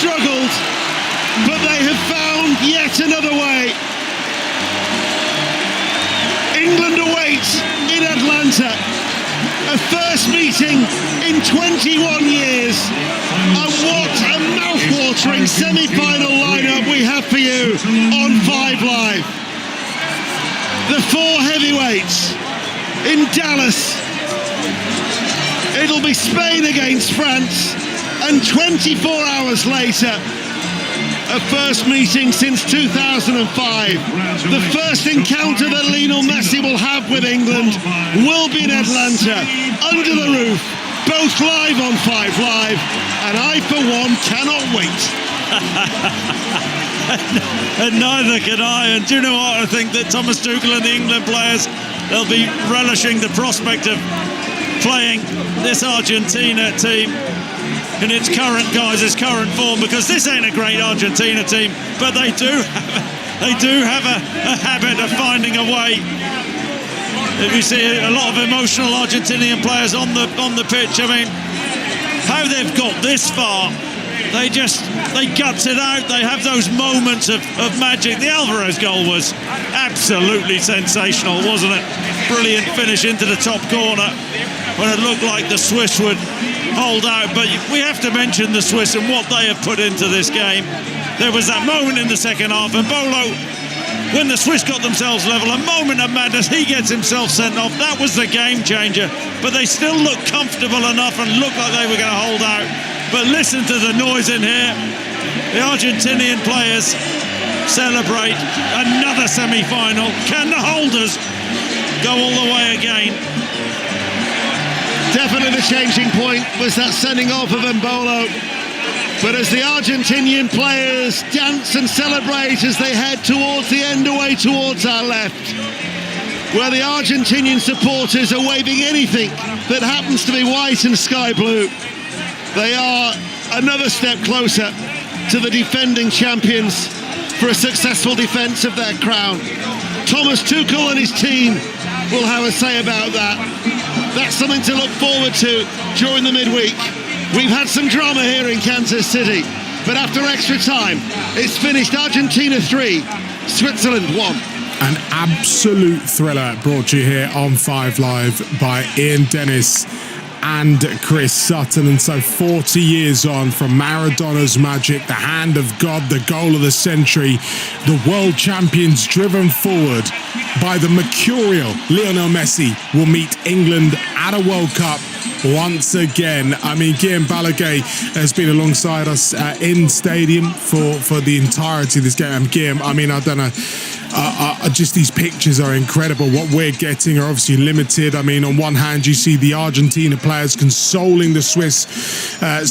struggled, but they have found yet another way. England awaits in Atlanta, a first meeting in 21 years, and what a mouth-watering semi-final lineup we have for you on 5 Live. The 4 heavyweights in Dallas. It'll be Spain against France, and 24 hours later, a first meeting since 2005. The first encounter that Lionel Messi will have with England will be in Atlanta, under the roof, both live on 5 Live, and I, for one, cannot wait. And neither can I. And do you know what? I think that Thomas Tuchel and the England players, they'll be relishing the prospect of playing this Argentina team in its current guise, its current form, because this ain't a great Argentina team, but they do have a habit of finding a way. If you see a lot of emotional Argentinian players on the pitch, I mean, how they've got this far, they guts it out. They have those moments of magic. The Alvarez goal was absolutely sensational, wasn't it? Brilliant finish into the top corner when it looked like the Swiss would hold out, but we have to mention the Swiss and what they have put into this game. There was that moment in the second half, and Bolo, when the Swiss got themselves level, a moment of madness, he gets himself sent off. That was the game changer, but they still looked comfortable enough and looked like they were going to hold out. But listen to the noise in here. The Argentinian players celebrate another semi-final. Can the holders go all the way again? Definitely the changing point was that sending off of Embolo. But as the Argentinian players dance and celebrate as they head towards the end, away towards our left, where the Argentinian supporters are waving anything that happens to be white and sky blue, they are another step closer to the defending champions for a successful defence of their crown. Thomas Tuchel and his team will have a say about that. That's something to look forward to during the midweek. We've had some drama here in Kansas City, but after extra time, it's finished. Argentina 3, Switzerland 1. An absolute thriller brought to you here on 5 Live by Ian Dennis and Chris Sutton. And so 40 years on from Maradona's magic, the hand of God, the goal of the century, the world champions driven forward by the mercurial Lionel Messi will meet England at a World Cup once again. I mean, Guillaume Balaguer has been alongside us in stadium for the entirety of this game. Guillaume, I mean, I don't know, just these pictures are incredible. What we're getting are obviously limited. I mean, on one hand, you see the Argentina players consoling the Swiss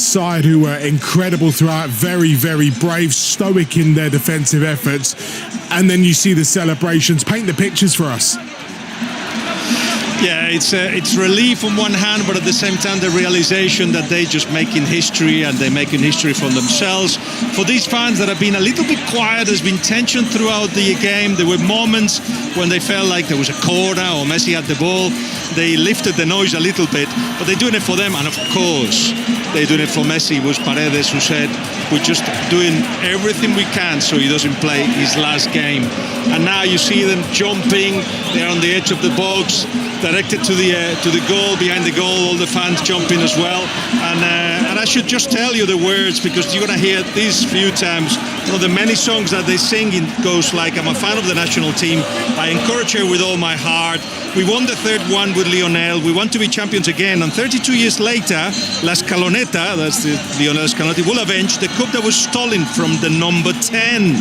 side, who were incredible throughout, very, very brave, stoic in their defensive efforts. And then you see the celebrations. Paint the pictures for us. Yeah, it's relief on one hand, but at the same time the realization that they're just making history, and they're making history for themselves. For these fans that have been a little bit quiet, there's been tension throughout the game. There were moments when they felt like there was a corner or Messi had the ball. They lifted the noise a little bit, but they're doing it for them, and of course they're doing it for Messi. It was Paredes who said, we're just doing everything we can so he doesn't play his last game. And now you see them jumping, they're on the edge of the box, directed to the goal, behind the goal, all the fans jumping as well. And I should just tell you the words, because you're going to hear these few times. One of the many songs that they sing goes like, I'm a fan of the national team, I encourage her with all my heart. We won the third one with Lionel, we want to be champions again, and 32 years later, La Scaloneta, that's the Lionel Scaloneta, will avenge the cup that was stolen from the number 10.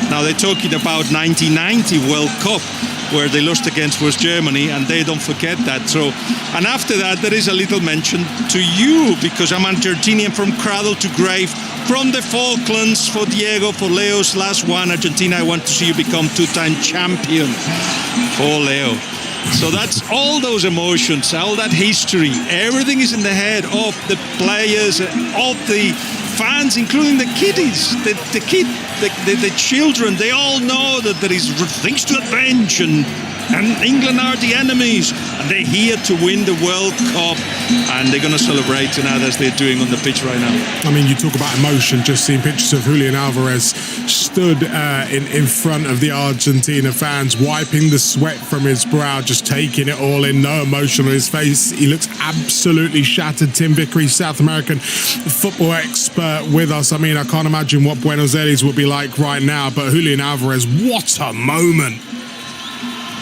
Now they're talking about 1990 World Cup, where they lost against West Germany, and they don't forget that. So, and after that, there is a little mention to you, because I'm Argentinian from cradle to grave, from the Falklands, for Diego, for Leo's last one. Argentina, I want to see you become two-time champion. For Leo. So that's all those emotions, all that history, everything is in the head of the players, of the fans, including the kiddies, the children, they all know that there is things to avenge, and England are the enemies, and they're here to win the World Cup, and they're going to celebrate tonight as they're doing on the pitch right now. I mean, you talk about emotion, just seeing pictures of Julian Alvarez stood in front of the Argentina fans, wiping the sweat from his brow, just taking it all in, no emotion on his face. He looks absolutely shattered. Tim Vickery, South American football expert with us. I mean, I can't imagine what Buenos Aires would be like right now, but Julian Alvarez, what a moment.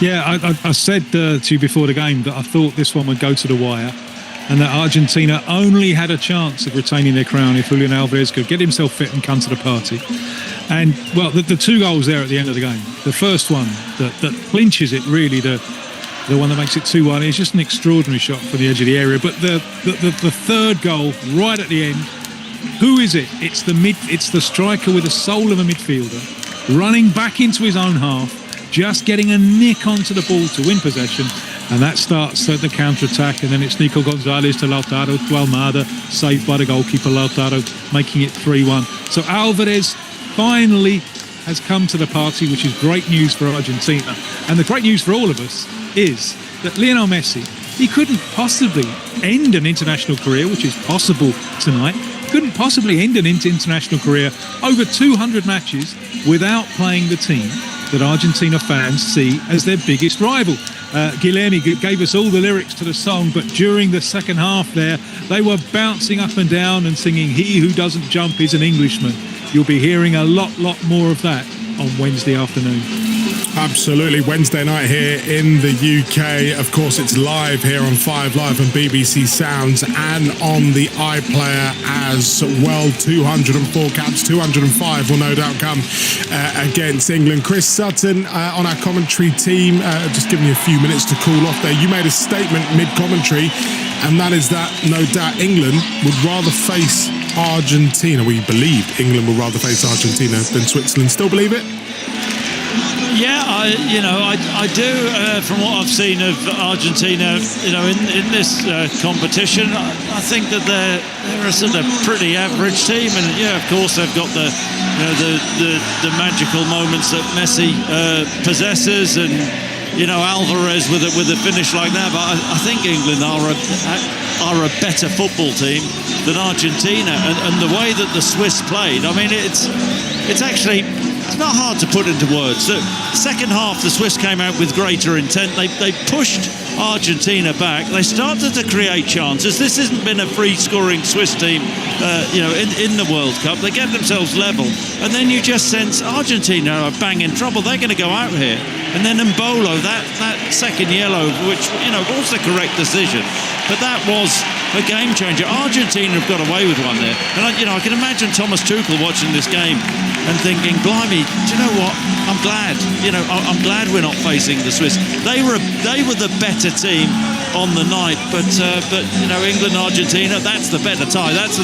Yeah, I said to you before the game that I thought this one would go to the wire, and that Argentina only had a chance of retaining their crown if Julian Alvarez could get himself fit and come to the party. And, well, the two goals there at the end of the game, the first one that clinches it, really, the one that makes it 2-1, is just an extraordinary shot from the edge of the area. But the third goal, right at the end, who is it? It's the striker with the soul of a midfielder, running back into his own half, just getting a nick onto the ball to win possession, and that starts the counter-attack, and then it's Nico Gonzalez to Lautaro to Almada, saved by the goalkeeper Lautaro, making it 3-1. So Alvarez finally has come to the party, which is great news for Argentina. And the great news for all of us is that Lionel Messi, he couldn't possibly end an international career, which is possible tonight, couldn't possibly end an international career over 200 matches without playing the team that Argentina fans see as their biggest rival. Guilherme gave us all the lyrics to the song, but during the second half there, they were bouncing up and down and singing "He who doesn't jump is an Englishman." You'll be hearing a lot more of that on Wednesday afternoon. Absolutely. Wednesday night here in the UK. Of course, it's live here on 5 Live and BBC Sounds and on the iPlayer as well. 204 caps, 205 will no doubt come against England. Chris Sutton on our commentary team, just giving you a few minutes to cool off there. You made a statement mid-commentary, and that is that no doubt England would rather face Argentina. We believed England would rather face Argentina than Switzerland. Still believe it? Yeah, I do. From what I've seen of Argentina, in this competition, I think that they're a sort of pretty average team, and yeah, of course they've got the magical moments that Messi possesses, and Alvarez with a finish like that. But I think England are a better football team than Argentina, and the way that the Swiss played, I mean, it's actually. It's not hard to put into words. The second half, the Swiss came out with greater intent. They pushed Argentina back. They started to create chances. This hasn't been a free-scoring Swiss team, in the World Cup. They get themselves level, and then you just sense Argentina are bang in trouble. They're going to go out here, and then Mbolo, that second yellow, which was the correct decision, but that was a game changer. Argentina have got away with one there, and I can imagine Thomas Tuchel watching this game and thinking, blimey, do you know what? I'm glad. I'm glad we're not facing the Swiss. They were the better team on the night, but England, Argentina, that's the better tie. That's the